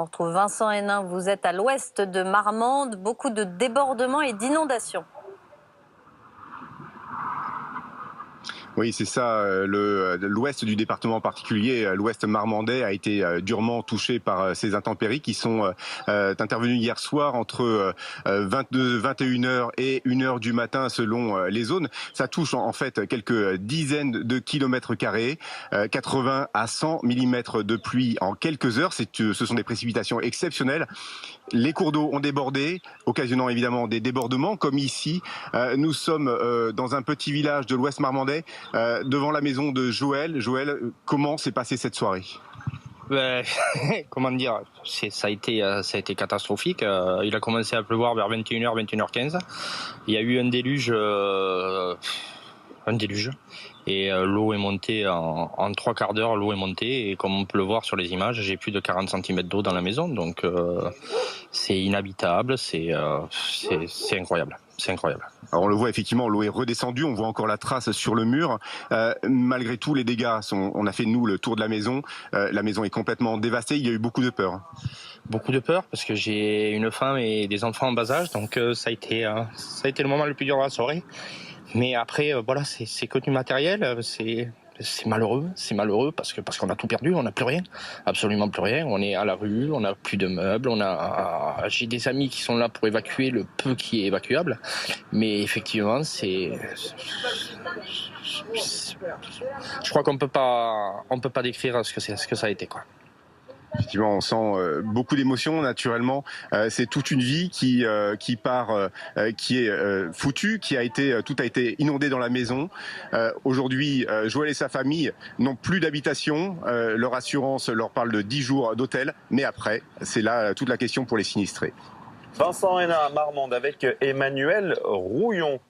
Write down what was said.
On retrouve Vincent Hénin, vous êtes à l'ouest de Marmande, beaucoup de débordements et d'inondations. Oui, c'est ça. L'ouest du département en particulier, l'ouest marmandais, a été durement touché par ces intempéries qui sont intervenues hier soir entre 21h et 1h du matin selon les zones. Ça touche en fait quelques dizaines de kilomètres carrés, 80 à 100 mm de pluie en quelques heures. Ce sont des précipitations exceptionnelles. Les cours d'eau ont débordé, occasionnant évidemment des débordements, comme ici. Nous sommes dans un petit village de l'ouest marmandais, devant la maison de Joël. Joël, comment s'est passée cette soirée ? Comment dire, ça a été catastrophique. Il a commencé à pleuvoir vers 21h, 21h15. Il y a eu un déluge. Et l'eau est montée en 3 quarts d'heure, l'eau est montée et comme on peut le voir sur les images, j'ai plus de 40 cm d'eau dans la maison, donc c'est inhabitable, c'est incroyable. C'est incroyable. Alors on le voit effectivement, l'eau est redescendue, on voit encore la trace sur le mur. Malgré tout, les dégâts on a fait nous le tour de la maison est complètement dévastée, il y a eu beaucoup de peur. Beaucoup de peur parce que j'ai une femme et des enfants en bas âge, donc ça a été le moment le plus dur de la soirée. Mais après, voilà, c'est que du matériel, c'est malheureux parce qu'on a tout perdu, on n'a plus rien, absolument plus rien. On est à la rue, on n'a plus de meubles, j'ai des amis qui sont là pour évacuer le peu qui est évacuable, mais effectivement, je crois qu'on peut pas décrire ce que ça a été, quoi. Effectivement, on sent beaucoup d'émotions naturellement. C'est toute une vie qui part, qui est foutue, tout a été inondé dans la maison. Aujourd'hui, Joël et sa famille n'ont plus d'habitation. Leur assurance leur parle de 10 jours d'hôtel, mais après, c'est là toute la question pour les sinistrés. Vincent Hénin à Marmande avec Emmanuel Rouillon.